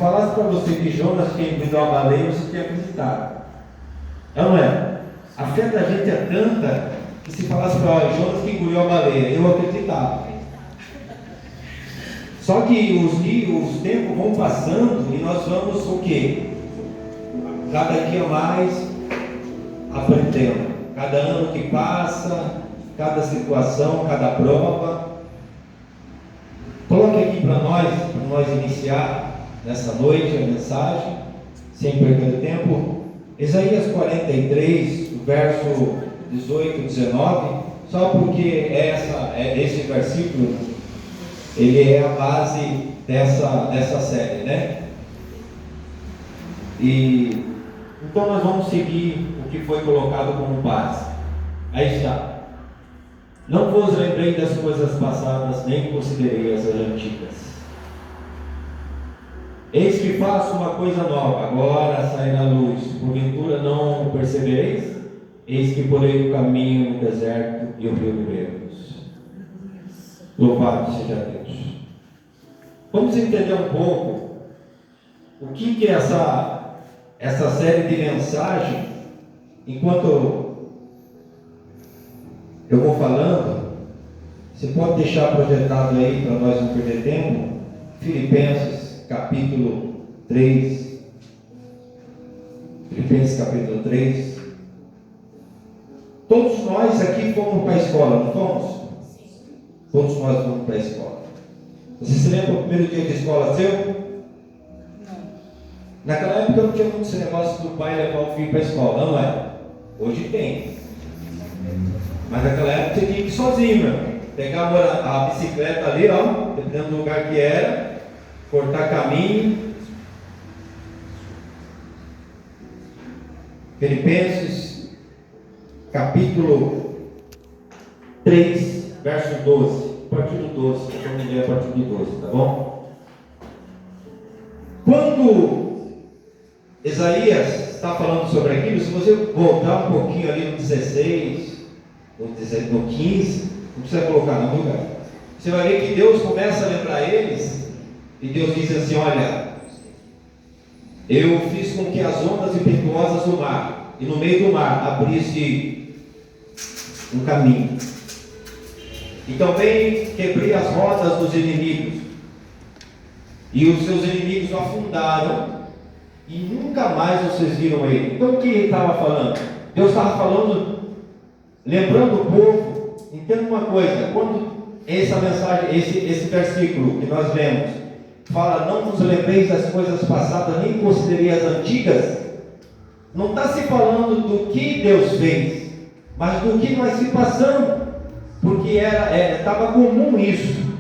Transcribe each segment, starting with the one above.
falasse para você que Jonas tinha engolido a baleia, você tinha acreditado. É ou não é? A fé da gente é tanta que se falasse para Jonas que engoliu a baleia, eu acreditava. Só que os tempos vão passando e nós vamos o quê? Cada dia mais aprendendo. Cada ano que passa, cada situação, cada prova. Coloque aqui para nós iniciar nessa noite a mensagem, sem perder tempo. Isaías 43, verso 18 e 19, só porque esse versículo, ele é a base dessa série, né? E então nós vamos seguir o que foi colocado como base. Aí está. Não vos lembrei das coisas passadas, nem considerei as antigas. Eis que faço uma coisa nova, agora sairá a luz. Porventura não percebereis? Eis que porei o caminho no deserto e o rio de ribeiros. Louvado seja Deus. Vamos entender um pouco o que é essa série de mensagem. Enquanto eu vou falando, você pode deixar projetado aí para nós não perder tempo. Filipenses capítulo 3. Filipenses capítulo 3. Todos nós aqui fomos para a escola, não fomos? Todos nós fomos para a escola. Você se lembra do primeiro dia de escola seu? Não. Naquela época não tinha muito esse negócio do pai levar o filho para a escola, não é? Hoje tem. Mas naquela época você tinha que ir sozinho, meu. Pegava a bicicleta ali, ó, dependendo do lugar que era, cortar caminho. Filipenses capítulo 3, verso 12. A partir do 12, eu vou ler a partir do 12, tá bom? Quando Isaías está falando sobre aquilo, se você voltar um pouquinho ali no 16, no 15, não precisa colocar não, viu, cara? Você vai ver que Deus começa a lembrar eles, e Deus diz assim: olha, eu fiz com que as ondas impetuosas do mar, e no meio do mar abrisse um caminho, e também quebrei as rodas dos inimigos, e os seus inimigos afundaram, e nunca mais vocês viram ele. Então o que ele estava falando? Deus estava falando, lembrando o povo. Entenda uma coisa, quando essa mensagem, esse versículo que nós lemos, fala, não vos lembreis das coisas passadas, nem considerei as antigas, não está se falando do que Deus fez, mas do que nós se passamos, porque estava comum isso.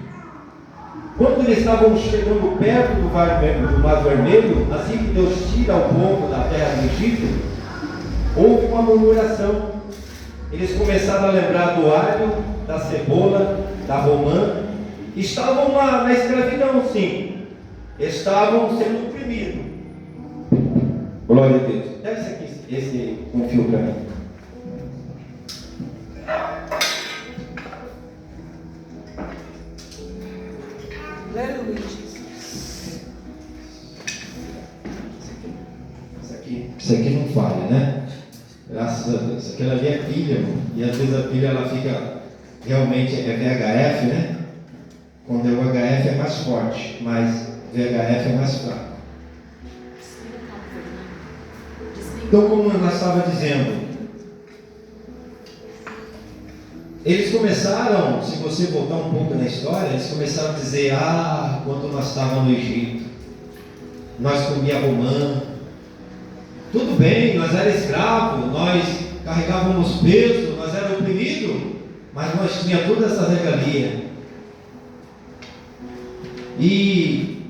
Quando eles estavam chegando perto do Mar Vermelho, assim que Deus tira o povo da terra do Egito, houve uma murmuração. Eles começaram a lembrar do alho, da cebola, da romã. Estavam na escravidão, sim. Estavam sendo oprimidos. Glória a Deus. Deve esse confio para mim. Aleluia, Jesus. Isso aqui não falha, né? Graças a Deus. Aquela ali é pilha, irmão. E às vezes a pilha ela fica, realmente é VHF, né? Quando é o HF é mais forte, mas VHF é mais fraco. Então, como nós estávamos dizendo, eles começaram, se você voltar um pouco na história, eles começaram a dizer: quando nós estávamos no Egito, nós comíamos romã. Tudo bem, nós éramos escravos, nós carregávamos peso, nós éramos oprimidos, mas nós tínhamos toda essa regalia. E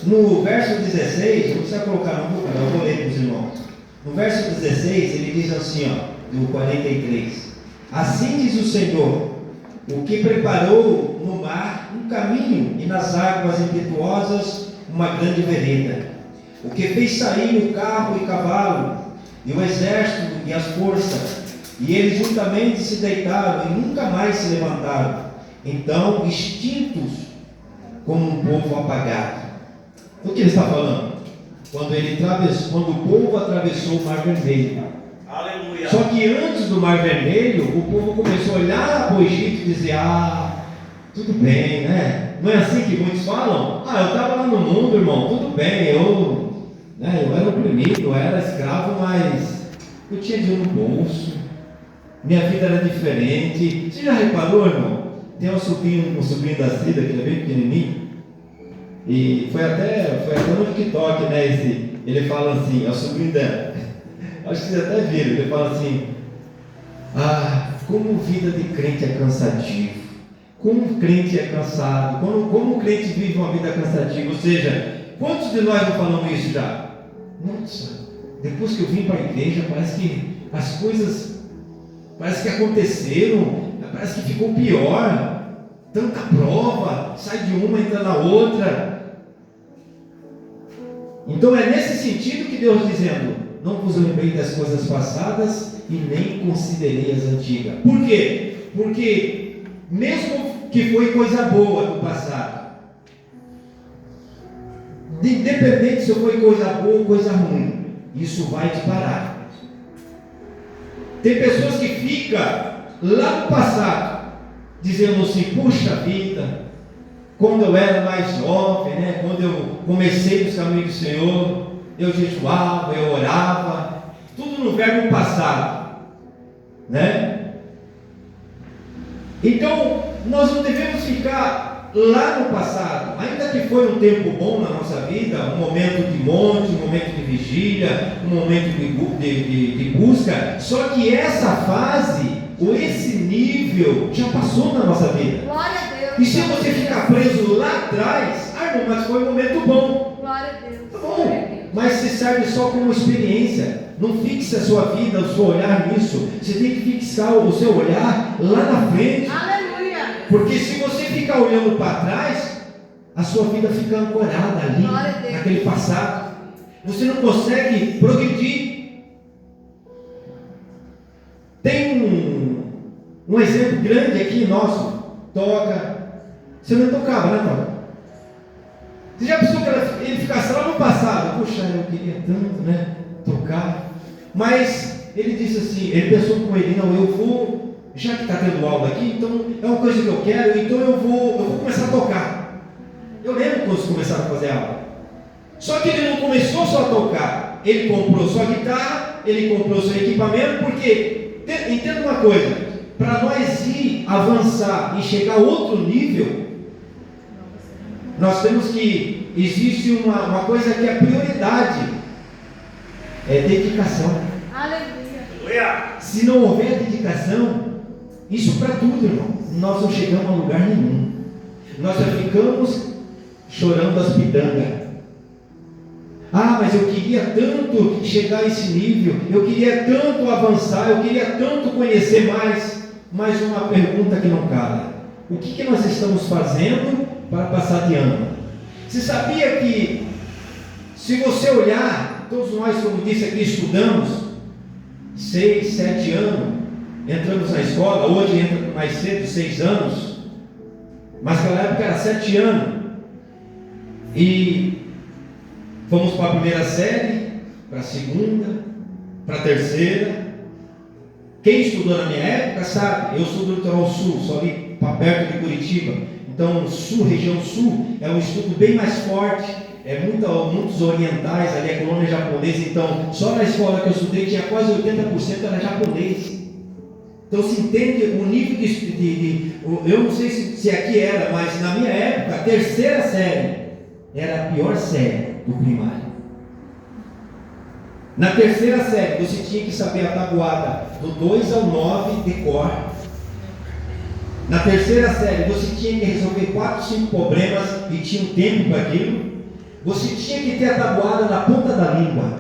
no verso 16, não precisa colocar não, eu vou ler para os irmãos. No verso 16, ele diz assim, no 43: assim diz o Senhor, o que preparou no mar um caminho e nas águas impetuosas uma grande vereda, o que fez sair o carro e cavalo, e o exército e as forças, e eles juntamente se deitaram e nunca mais se levantaram. Então, extintos como um povo apagado. O que ele está falando? Quando o povo atravessou o Mar Vermelho. Aleluia. Só que antes do Mar Vermelho, o povo começou a olhar para o Egito e dizer: tudo bem, né? Não é assim que muitos falam? Eu estava lá no mundo, irmão, tudo bem, eu era oprimido, eu era escravo, mas eu tinha dinheiro no bolso, minha vida era diferente. Você já reparou, irmão? Tem um sobrinho da Cida, que é bem pequenininho, e foi até no TikTok, né? Ele fala assim, é o sobrinho dela, acho que vocês até viram, ele fala assim: como vida de crente é cansativo, como o crente é cansado, como o crente vive uma vida cansativa. Ou seja, quantos de nós não falamos isso já? Nossa, depois que eu vim para a igreja, parece que as coisas que aconteceram, parece que ficou pior. Tanta prova, sai de uma, entra na outra. Então é nesse sentido que Deus dizendo: não vos lembrei das coisas passadas e nem considerei as antigas. Por quê? Porque mesmo que foi coisa boa do passado, independente se foi coisa boa ou coisa ruim, isso vai te parar. Tem pessoas que ficam lá no passado dizendo assim: puxa vida, quando eu era mais jovem, né? Quando eu comecei nos caminhos do Senhor, eu jejuava, eu orava, tudo no verbo passado, né? Então nós não devemos ficar lá no passado, ainda que foi um tempo bom na nossa vida, um momento de monte, um momento de vigília, um momento de busca, só que essa fase, ou esse nível, já passou na nossa vida. Glória a Deus. E se você ficar preso lá atrás, irmão, mas foi um momento bom. Glória a Deus. Tá bom, mas se serve só como experiência. Não fixe a sua vida, o seu olhar nisso. Você tem que fixar o seu olhar lá na frente. Aleluia. Porque se você ficar olhando para trás, a sua vida fica ancorada ali, naquele passado. Você não consegue progredir. Tem um exemplo grande aqui nosso. Toca. Você não tocava, né, Toca? Você já pensou que ele ficasse lá no passado? Poxa, eu queria tanto, né? Tocar. Mas ele disse assim, ele pensou com ele: não, eu vou, já que está tendo aula aqui, então é uma coisa que eu quero, então eu vou começar a tocar. Eu lembro quando começaram a fazer aula. Só que ele não começou só a tocar. Ele comprou sua guitarra, ele comprou seu equipamento, porque, entenda uma coisa, para nós ir avançar e chegar a outro nível, nós temos que, existe uma coisa que é prioridade, é dedicação. Aleluia. Se não houver dedicação, isso para tudo, irmão, nós não chegamos a lugar nenhum. Nós já ficamos chorando as pitangas. Mas eu queria tanto chegar a esse nível, eu queria tanto avançar, eu queria tanto conhecer mais. Mais uma pergunta que não cala: o que nós estamos fazendo para passar de ano? Você sabia que, se você olhar, todos nós, como disse aqui, estudamos 6, 7 anos, entramos na escola, hoje entra mais cedo, 6 anos, mas naquela época era 7 anos, e fomos para a primeira série, para a segunda, para a terceira. Quem estudou na minha época sabe, eu sou do litoral sul, sou ali perto de Curitiba, então sul, região sul, é um estudo bem mais forte, muitos orientais, ali a colônia japonesa. Então só na escola que eu estudei tinha quase 80% era japonês. Então se entende o nível de eu não sei se aqui era, mas na minha época a terceira série era a pior série do primário. Na terceira série você tinha que saber a tabuada do 2 ao 9 de cor. Na terceira série você tinha que resolver 4, 5 problemas e tinha um tempo para aquilo. Você tinha que ter a tabuada na ponta da língua.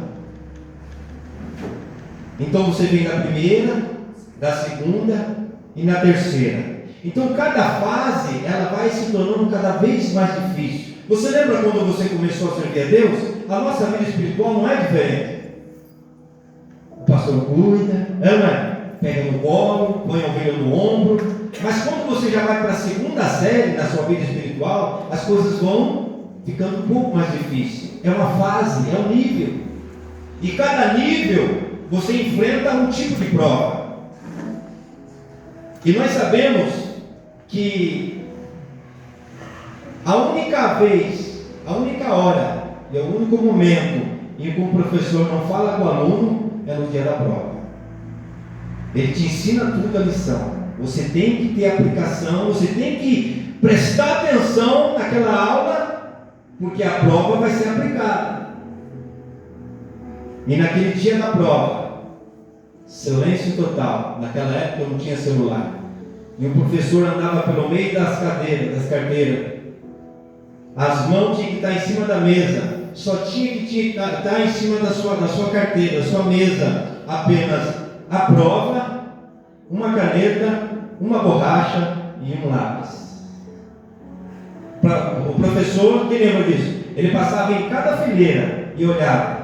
Então você vem na primeira, da segunda e na terceira. Então cada fase ela vai se tornando cada vez mais difícil. Você lembra quando você começou a servir a Deus? A nossa vida espiritual não é diferente. O pastor cuida, pega no colo, põe a ovelha no ombro, Mas quando você já vai para a segunda série da sua vida espiritual, as coisas vão ficando um pouco mais difíceis. É uma fase, é um nível. E cada nível você enfrenta um tipo de prova. E nós sabemos que a única vez, a única hora e o único momento em que o professor não fala com o aluno é no dia da prova. Ele te ensina tudo a lição. Você tem que ter aplicação, você tem que prestar atenção naquela aula, porque a prova vai ser aplicada. E naquele dia da prova, silêncio total. Naquela época não tinha celular. E o professor andava pelo meio das carteiras. As mãos tinham que estar em cima da mesa. Só tinha que estar em cima da sua carteira, da sua mesa, apenas a prova, uma caneta, uma borracha e um lápis. O professor, quem lembra disso? Ele passava em cada fileira e olhava.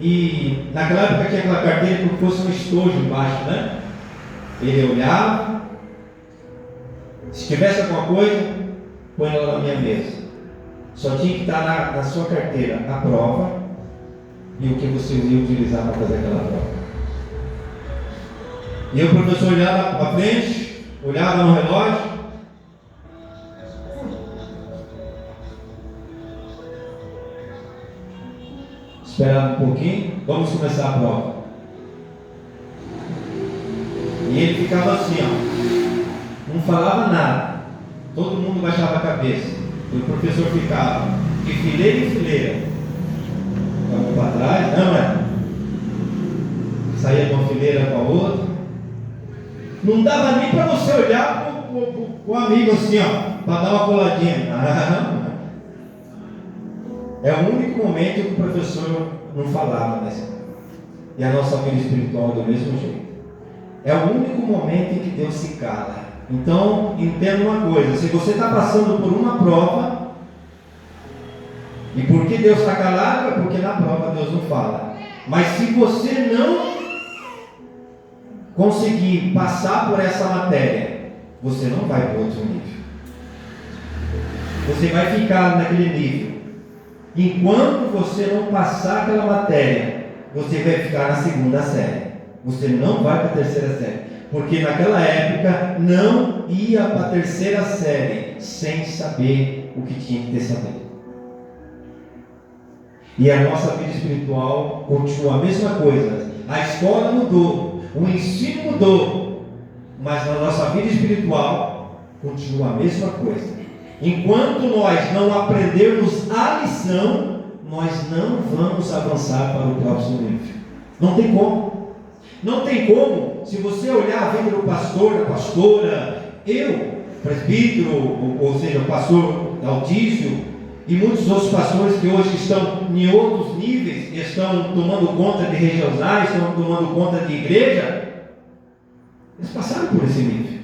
E naquela época tinha aquela carteira como se fosse um estojo embaixo, né? Ele olhava. Se tivesse alguma coisa, põe ela na minha mesa. Só tinha que estar na sua carteira a prova e o que você ia utilizar para fazer aquela prova. E o professor olhava para frente, olhava no relógio. Esperava um pouquinho, vamos começar a prova. E ele ficava assim, ó, não falava nada. Todo mundo baixava a cabeça. E o professor ficava de fileira em fileira. Ficava para trás, não é? Saía de uma fileira para a outra. Não dava nem para você olhar para o amigo assim, ó, para dar uma coladinha. É o único momento que o professor não falava, né? E a nossa vida espiritual é do mesmo jeito. É o único momento em que Deus se cala. Então, entenda uma coisa: se você está passando por uma prova, e por que Deus está calado? É porque na prova Deus não fala. Mas se você não conseguir passar por essa matéria, você não vai para outro nível. Você vai ficar naquele nível. Enquanto você não passar aquela matéria, você vai ficar na segunda série. Você não vai para a terceira série. Porque naquela época não ia para a terceira série sem saber o que tinha que ter sabido. E a nossa vida espiritual continua a mesma coisa. A escola mudou, o ensino mudou, mas na nossa vida espiritual continua a mesma coisa. Enquanto nós não aprendermos a lição, nós não vamos avançar para o próximo nível. Não tem como. Não tem como, se você olhar a vida do pastor, da pastora, eu, presbítero, ou seja, o pastor Altício, e muitos outros pastores que hoje estão em outros níveis, estão tomando conta de regionais, estão tomando conta de igreja, eles passaram por esse nível.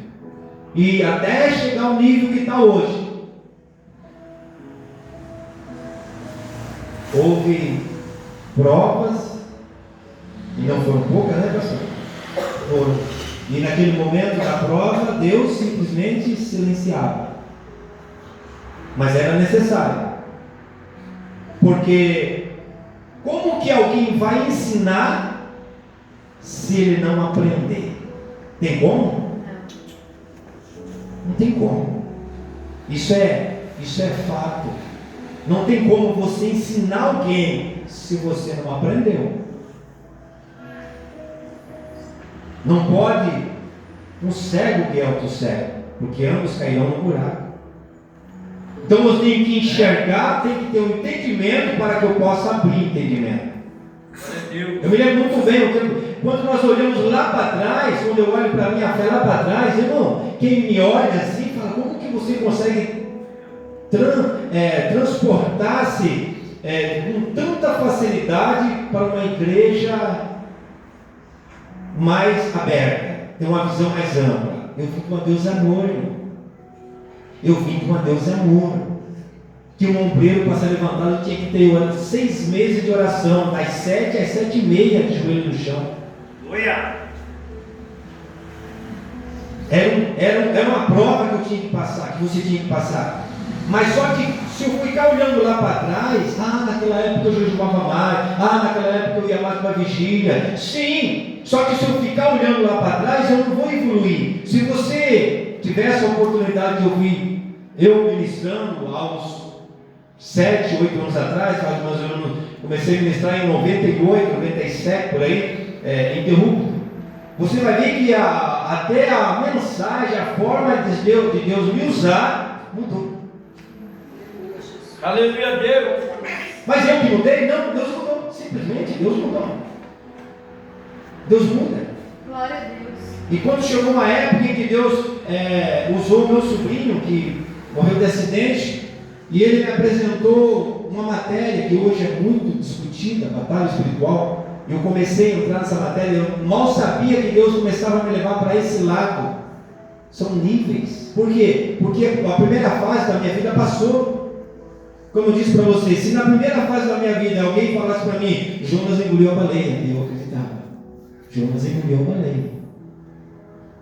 E até chegar ao nível que está hoje, houve provas, e não foram poucas, né, pastor? Foram. E naquele momento da prova, Deus simplesmente silenciava. Mas era necessário. Porque como que alguém vai ensinar se ele não aprender? Tem como? Não tem como. Isso é fato. Não tem como você ensinar alguém se você não aprendeu. Não pode um cego guiar outro cego, porque ambos cairão no buraco. Então você tem que enxergar, tem que ter um entendimento para que eu possa abrir entendimento. Eu me lembro muito bem, quando nós olhamos lá para trás, quando eu olho para a minha fé lá para trás, irmão, quem me olha assim, fala, como que você consegue transportar-se com tanta facilidade para uma igreja mais aberta, ter uma visão mais ampla? Eu vim com uma Deus amor, irmão. Eu vim com uma Deus amor. Que um ombreiro para ser levantado tinha que ter 6 meses de oração, das 7 às 7h30 de joelho no chão. Era uma prova que eu tinha que passar, que você tinha que passar. Mas só que se eu ficar olhando lá para trás, naquela época eu jejuava mais, naquela época eu ia mais para a vigília. Sim, só que se eu ficar olhando lá para trás, eu não vou evoluir. Se você tivesse a oportunidade de ouvir eu ministrando aos 7, 8 anos atrás, mais ou menos, comecei a ministrar em 98, 97, por aí, interrupto. Você vai ver que até a mensagem, a forma de Deus me usar, mudou. Aleluia, Deus. Mas eu que mudei? Não, Deus mudou. Simplesmente Deus mudou. Deus muda. Glória a Deus. E quando chegou uma época em que Deus usou o meu sobrinho, que morreu de acidente, e ele me apresentou uma matéria que hoje é muito discutida, batalha espiritual. Eu comecei a entrar nessa matéria, eu mal sabia que Deus começava a me levar para esse lado. São níveis. Por quê? Porque a primeira fase da minha vida passou. Como eu disse para vocês, se na primeira fase da minha vida alguém falasse para mim, Jonas engoliu a baleia, eu acreditava. Jonas engoliu a baleia.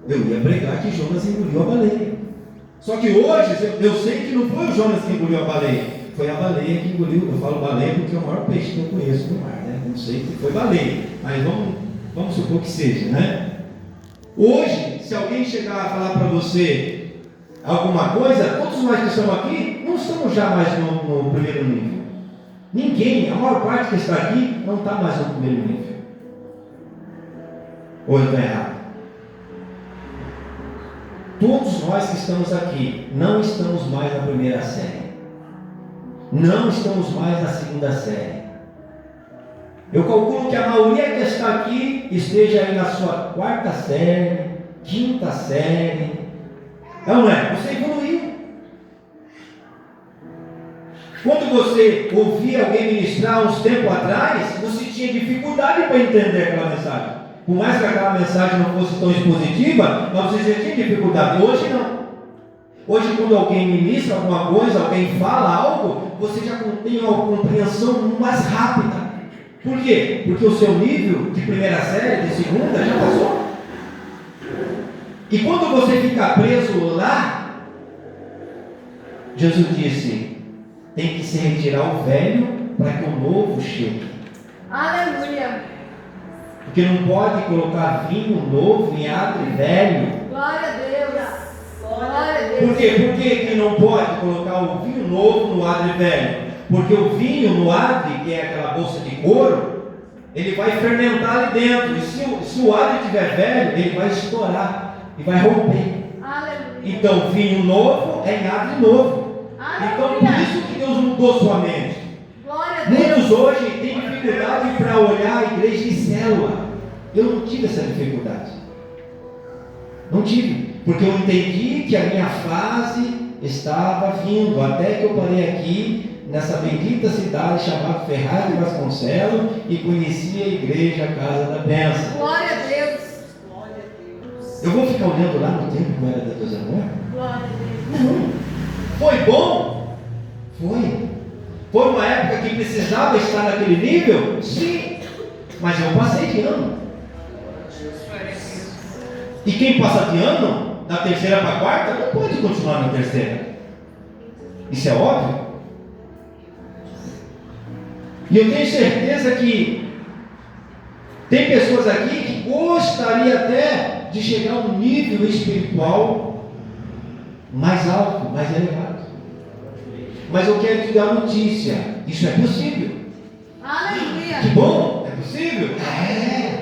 Eu ia pregar que Jonas engoliu a baleia. Só que hoje eu sei que não foi o Jonas que engoliu a baleia, foi a baleia que engoliu. Eu falo baleia porque é o maior peixe que eu conheço no mar, né? Não sei se foi baleia, mas vamos supor que seja, né? Hoje, se alguém chegar a falar para você alguma coisa, todos nós que estamos aqui não estamos já mais no primeiro nível. Ninguém, a maior parte que está aqui não está mais no primeiro nível. Ou eu estou errado? Todos nós que estamos aqui não estamos mais na primeira série. Não estamos mais na segunda série. Eu calculo que a maioria que está aqui esteja aí na sua quarta série, quinta série. Não é? Você evoluiu. Quando você ouvia alguém ministrar uns tempos atrás, você tinha dificuldade para entender aquela mensagem. Por mais que aquela mensagem não fosse tão expositiva, mas você já tinha dificuldade. Hoje não. Hoje, quando alguém ministra alguma coisa, alguém fala algo, você já tem uma compreensão mais rápida. Por quê? Porque o seu nível de primeira série, de segunda, já passou. E quando você fica preso lá, Jesus disse, tem que se retirar o velho para que o novo chegue. Aleluia. Porque não pode colocar vinho novo em adro velho. Glória a Deus. Glória a Deus. Por quê? Por que não pode colocar o vinho novo no adro velho? Porque o vinho no adro, que é aquela bolsa de couro, ele vai fermentar ali dentro. E se o adro estiver velho, ele vai estourar e vai romper. Aleluia. Então, vinho novo é em adro novo. Aleluia. Então, por isso que Deus mudou sua mente. Glória a Deus. Muitos hoje têm dificuldade para olhar a igreja de célula. Eu não tive essa dificuldade. Não tive. Porque eu entendi que a minha fase estava vindo. Até que eu parei aqui, nessa bendita cidade chamada Ferraz de Vasconcelos, e conheci a igreja Casa da Bênção. Glória a Deus. Eu vou ficar olhando lá no tempo como era de Deus amor? Glória a Deus. Não. Foi bom? Foi. Foi uma época que precisava estar naquele nível? Sim. Mas eu passei de ano. E quem passa de ano, da terceira para a quarta, não pode continuar na terceira. Isso é óbvio. E eu tenho certeza que tem pessoas aqui que gostaria até de chegar a um nível espiritual mais alto, mais elevado. Mas eu quero te dar notícia, isso é possível. Aleluia. Que bom, é possível? É.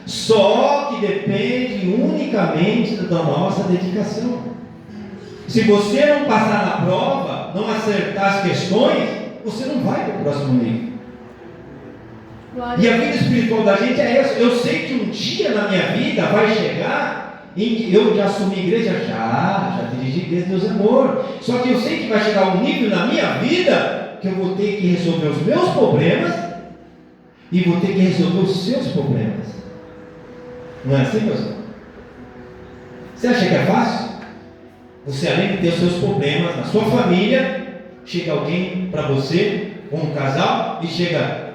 Só que depende unicamente da nossa dedicação. Se você não passar na prova, não acertar as questões, você não vai para o próximo nível. E a vida espiritual da gente é essa. Eu sei que um dia na minha vida vai chegar em que eu já assumi igreja, já dirigi igreja, Deus é amor. Só que eu sei que vai chegar um nível na minha vida que eu vou ter que resolver os meus problemas e vou ter que resolver os seus problemas. Não é assim, meus irmãos? Você acha que é fácil? Você, além de ter os seus problemas na sua família, chega alguém para você, ou um casal, e chega: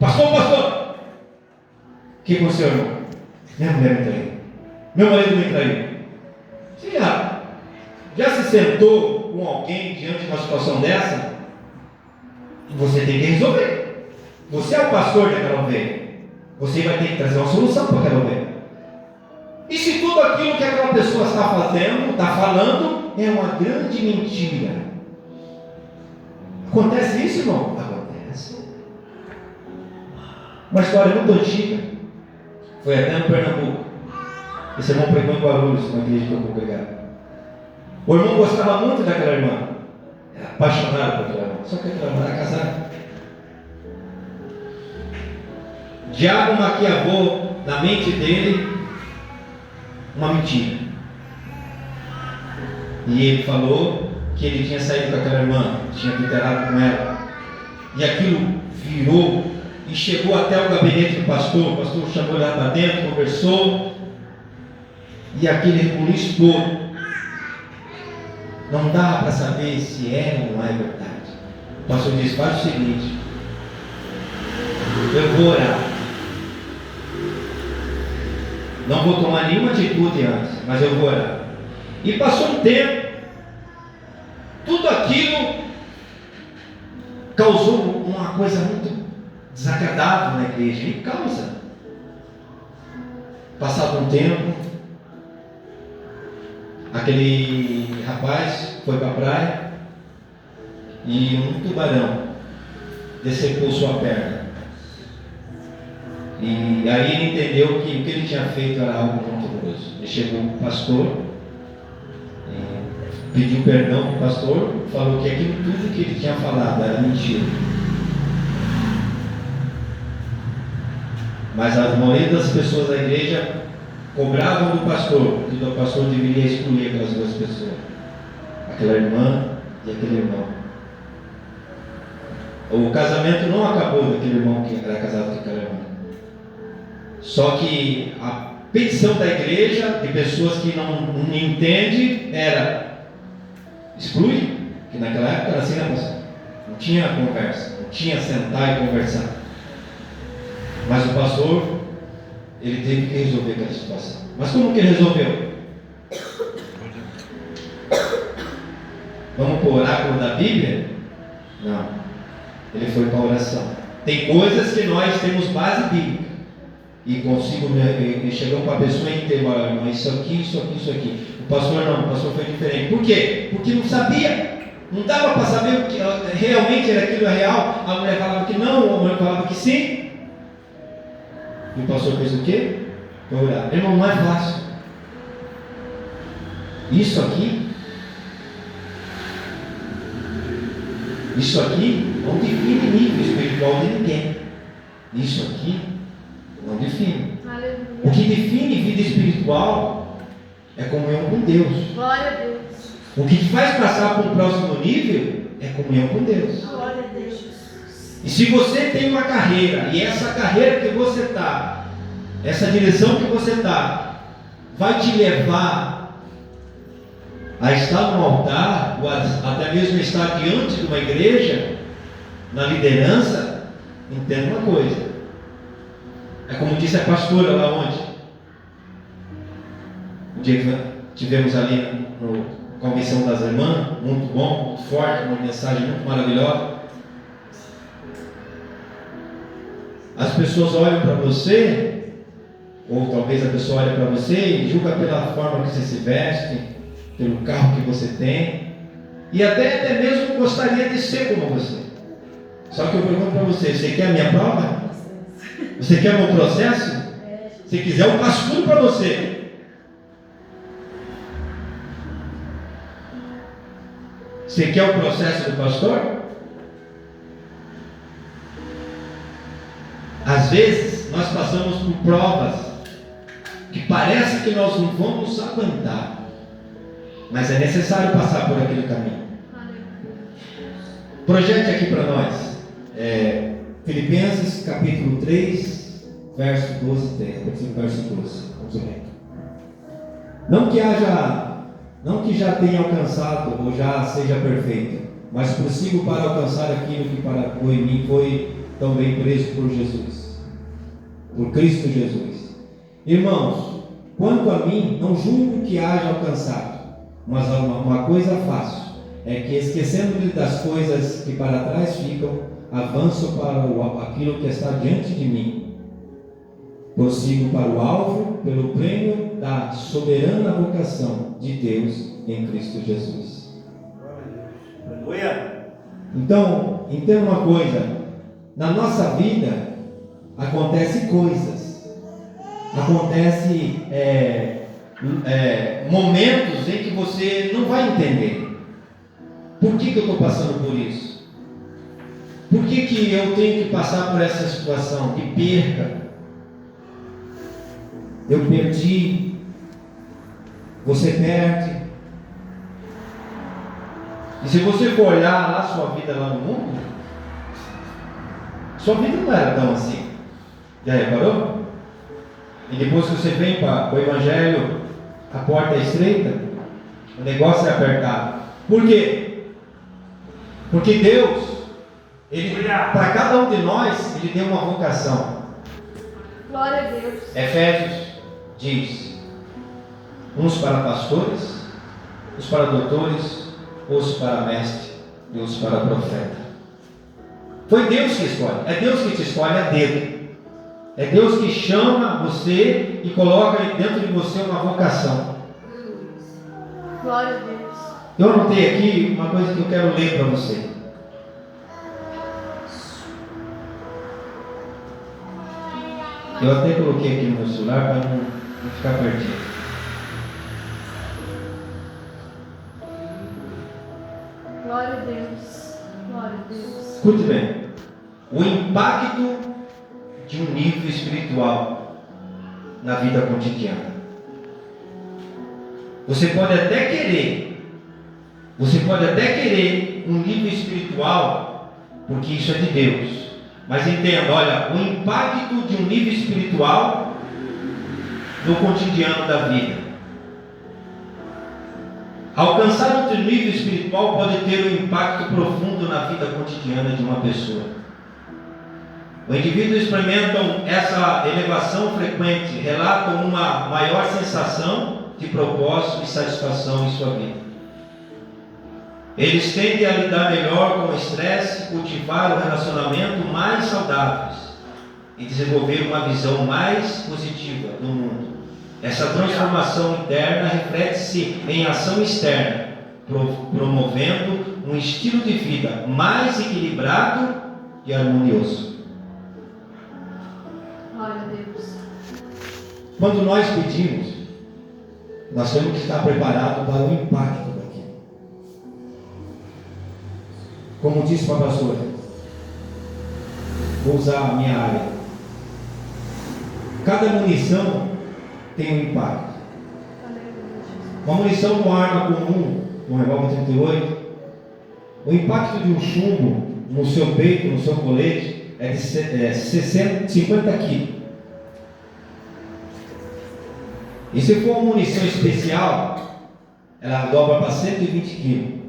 pastor, o que aconteceu, irmão? Minha mulher me traiu, meu marido me traiu. Já se sentou com alguém diante de uma situação dessa? Você tem que resolver. Você é o pastor daquela ovelha. Você vai ter que trazer uma solução para aquela ovelha. E se tudo aquilo que aquela pessoa está fazendo, está falando, é uma grande mentira? Acontece isso, irmão? Acontece. Uma história muito antiga. Foi até no Pernambuco. Esse irmão pregou em Guarulhos, uma igreja que eu congregava. O irmão gostava muito daquela irmã. Era apaixonado por aquela irmã. Só que aquela irmã era casada. O diabo maquiavou na mente dele uma mentira. E ele falou que ele tinha saído com aquela irmã, tinha adulterado com ela. E aquilo virou e chegou até o gabinete do pastor. O pastor chamou ele lá para dentro, conversou. E aquele rebuliço todo. Não dá para saber se é ou não é verdade. O pastor disse: faz o seguinte, eu vou orar. Não vou tomar nenhuma atitude antes, mas eu vou orar. E passou um tempo. Tudo aquilo causou uma coisa muito desagradável na igreja. E causa. Passado um tempo, aquele rapaz foi para a praia e um tubarão decepou sua perna. E aí ele entendeu que o que ele tinha feito era algo monstruoso. Ele chegou para o pastor, pediu perdão para o pastor, falou que aquilo tudo que ele tinha falado era mentira. Mas a maioria das pessoas da igreja cobravam do pastor, que o pastor deveria excluir aquelas duas pessoas, aquela irmã e aquele irmão. O casamento não acabou daquele irmão que era casado com aquela irmã. Só que a petição da igreja, de pessoas que não entendem, era: exclui, que naquela época era assim, né, pastor? Não tinha conversa, não tinha sentar e conversar. Mas o pastor, ele teve que resolver aquela situação. Mas como que ele resolveu? Vamos para o oráculo da Bíblia? Não. Ele foi para a oração. Tem coisas que nós temos base bíblica. E consigo chegar para a pessoa inteira: olha, isso aqui, isso aqui, isso aqui. O pastor não, o pastor foi diferente. Por quê? Porque não sabia. Não dava para saber o que realmente era aquilo real. A mulher falava que não, a mulher falava que sim. E o pastor fez o quê? Foi orar. Irmão, não é fácil. Isso aqui não define nível espiritual de ninguém. Isso aqui não define. Aleluia. O que define vida espiritual é comunhão com Deus. Glória a Deus. O que te faz passar para um próximo nível é comunhão com Deus. Glória a Deus. E se você tem uma carreira, e essa carreira que você está, essa direção que você está, vai te levar a estar no altar, ou até mesmo estar diante de uma igreja, na liderança, entenda uma coisa. É como disse a pastora lá ontem. O dia que tivemos ali no Convenção das Irmãs, muito bom, muito forte, uma mensagem muito maravilhosa. As pessoas olham para você, ou talvez a pessoa olhe para você e julga pela forma que você se veste, pelo carro que você tem, e até mesmo gostaria de ser como você. Só que eu pergunto para você: você quer a minha prova? Você quer o meu processo? Se quiser, eu passo tudo para você. Você quer o processo do pastor? Às vezes nós passamos por provas que parece que nós não vamos aguentar, mas é necessário passar por aquele caminho. Projete aqui para nós Filipenses capítulo 3, verso 12, verso 12. Vamos ver. Não que já tenha alcançado ou já seja perfeito, mas prossigo para alcançar aquilo que para mim foi também preso por Jesus, por Cristo Jesus. Irmãos, quanto a mim, não julgo que haja alcançado, Mas uma coisa faço, é que esquecendo-me das coisas que para trás ficam, avanço para aquilo que está diante de mim. Prossigo para o alvo, pelo prêmio da soberana vocação de Deus em Cristo Jesus. Aleluia. Então, entenda uma coisa: na nossa vida acontecem coisas, acontecem momentos em que você não vai entender. Por que eu estou passando por isso? Por que eu tenho que passar por essa situação de perca? Eu perdi, você perde. E se você for olhar lá sua vida lá no mundo, sua vida não era tão assim. Já reparou? E depois que você vem para o Evangelho, a porta é estreita, o negócio é apertado. Por quê? Porque Deus, para cada um de nós, Ele deu uma vocação. Glória a Deus. Efésios diz: uns para pastores, uns para doutores, uns para mestre e uns para profeta. Foi Deus que escolhe. É Deus que te escolhe a dedo. É Deus que chama você e coloca dentro de você uma vocação. Glória a Deus. Eu anotei aqui uma coisa que eu quero ler para você. Eu até coloquei aqui no meu celular para não ficar perdido. Glória a Deus. Glória a Deus. Escute bem. O impacto de um nível espiritual na vida cotidiana. Você pode até querer um nível espiritual, porque isso é de Deus. Mas entenda, olha, o impacto de um nível espiritual no cotidiano da vida. Alcançar outro nível espiritual pode ter um impacto profundo na vida cotidiana de uma pessoa. O indivíduo experimenta essa elevação frequente, relatam uma maior sensação de propósito e satisfação em sua vida. Eles tendem a lidar melhor com o estresse, cultivar o relacionamento mais saudáveis e desenvolver uma visão mais positiva do mundo. Essa transformação interna reflete-se em ação externa, promovendo um estilo de vida mais equilibrado e harmonioso. Glória a Deus. Quando nós pedimos, nós temos que estar preparados para o impacto daquilo. Como disse para a pastora, vou usar a minha área. Cada munição tem um impacto. Uma munição com arma comum, um revólver 38, o impacto de um chumbo no seu peito, no seu colete, é de 50 quilos. E se for uma munição especial, ela dobra para 120 quilos.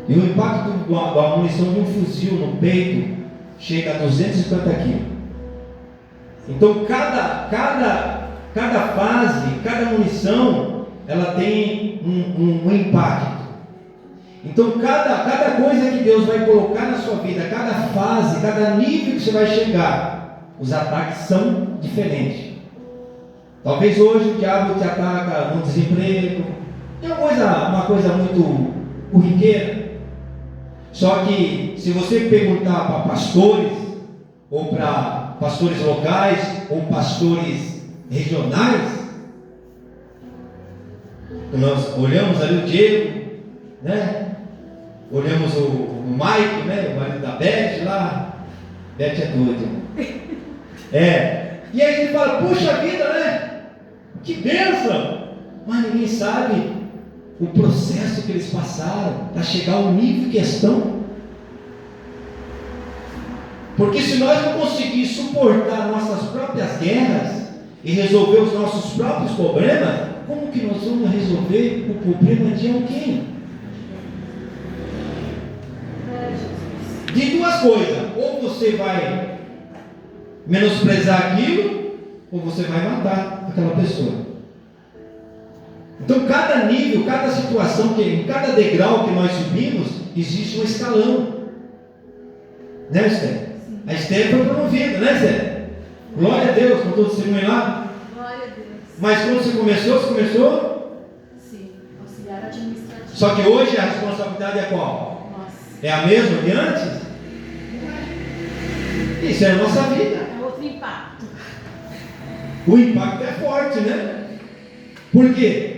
E o impacto da munição de um fuzil no peito chega a 250 quilos. Então cada fase, cada munição, ela tem um impacto. Então cada coisa que Deus vai colocar na sua vida, cada fase, cada nível que você vai chegar, os ataques são diferentes. Talvez hoje o diabo te ataca no desemprego, tem uma coisa muito corriqueira. Só que se você perguntar para pastores, ou para pastores locais, ou pastores regionais, nós olhamos ali o Diego, né? Olhamos o Mike, né? O marido da Beth lá. Beth é doida. E aí a gente fala, puxa vida, né? Que bênção! Mas ninguém sabe o processo que eles passaram para chegar ao nível que estão. Porque se nós não conseguirmos suportar nossas próprias guerras e resolver os nossos próprios problemas, como que nós vamos resolver o problema de alguém? De duas coisas: ou você vai menosprezar aquilo, ou você vai matar aquela pessoa. Então, cada nível, cada situação, em cada degrau que nós subimos, existe um escalão. Né, Esther? A Esther foi promovida, né, Esther? Glória a Deus, com todo o testemunho lá. Glória a Deus. Mas quando você começou? Sim, auxiliar administrativo. Só que hoje a responsabilidade é qual? Nossa. É a mesma de antes? Isso é a nossa vida. É outro impacto. O impacto é forte, né? Por quê?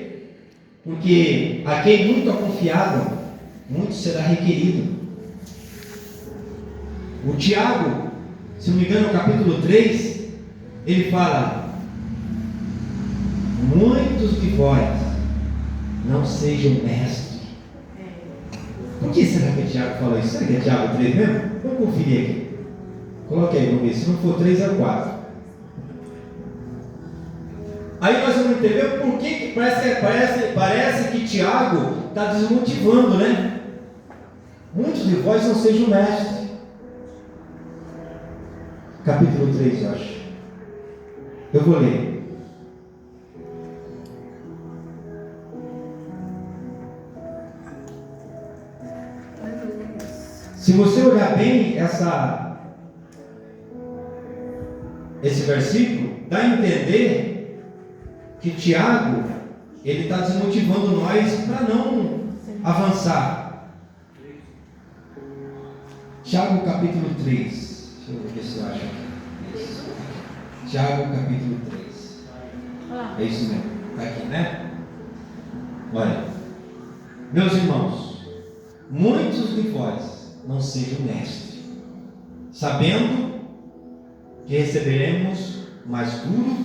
Porque a quem muito é confiado, muito será requerido. O Tiago, se não me engano, no capítulo 3, ele fala: muitos de vós não sejam mestres. Por que será que o Tiago fala isso? Será que é Tiago 3 mesmo? Vamos conferir aqui. Coloque aí, vamos ver. Se não for 3, é 4. Aí nós vamos entender por que parece que Tiago está desmotivando, né? Muitos de vós não sejam mestres. Capítulo 3, eu acho. Eu vou ler. Se você olhar bem esse versículo, dá a entender que Tiago, ele está desmotivando nós para não avançar. Tiago capítulo 3. Deixa eu ver se eu acho aqui. Tiago capítulo 3. É isso mesmo. Está aqui, né? Olha. Meus irmãos, muitos de vós não sejam mestres, sabendo que receberemos mais duro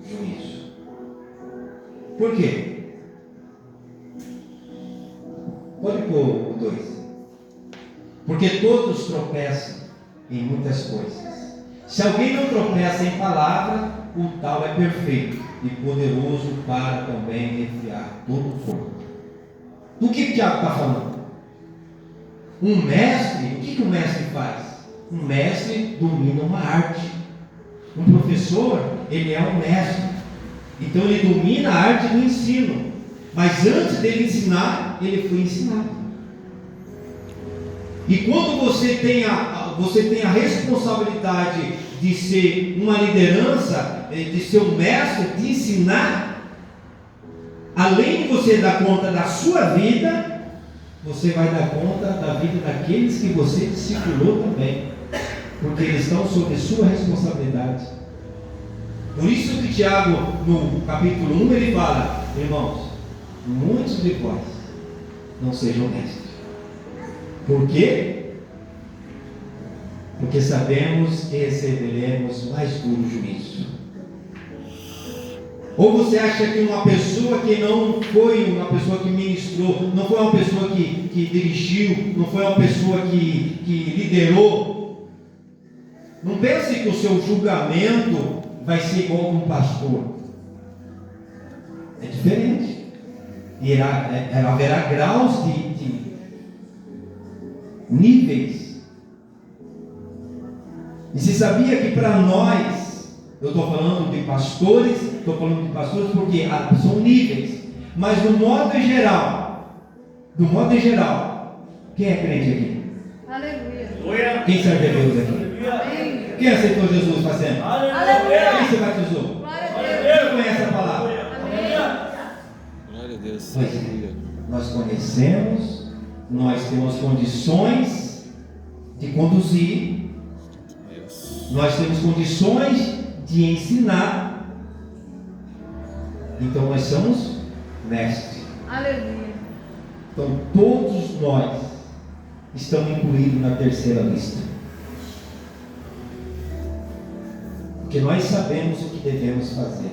juízo. Por quê? Pode pôr o 2. Porque todos tropeçam em muitas coisas. Se alguém não tropeça em palavra, o tal é perfeito e poderoso para também refrear todo o corpo. Do que o Tiago está falando? Um mestre, o que um mestre faz? Um mestre domina uma arte. Um professor, ele é um mestre. Então ele domina a arte do ensino. Mas antes dele ensinar, ele foi ensinado. E quando você tem a responsabilidade de ser uma liderança, de ser um mestre, de ensinar, além de você dar conta da sua vida, você vai dar conta da vida daqueles que você discipulou também, porque eles estão sob sua responsabilidade. Por isso que Tiago, no capítulo 1, ele fala: irmãos, muitos de vós não sejam mestres. Por quê? Porque sabemos que receberemos mais duro juízo. Ou você acha que uma pessoa que não foi uma pessoa que ministrou, não foi uma pessoa que dirigiu, não foi uma pessoa que liderou, não pense que o seu julgamento vai ser igual a um pastor. É diferente. E haverá graus de níveis. E se sabia que para nós, eu estou falando de pastores porque são níveis, mas no modo geral, quem é crente aqui? Aleluia. Quem serve a Deus aqui? Amém. Quem aceitou Jesus fazendo? Aleluia. Quem se batizou? Glória a Deus. Quem conhece a palavra? Amém. Glória a Deus. Pois é. Nós conhecemos, nós temos condições de conduzir, nós temos condições de ensinar, então nós somos mestres. Aleluia. Então todos nós estamos incluídos na terceira lista, porque nós sabemos o que devemos fazer.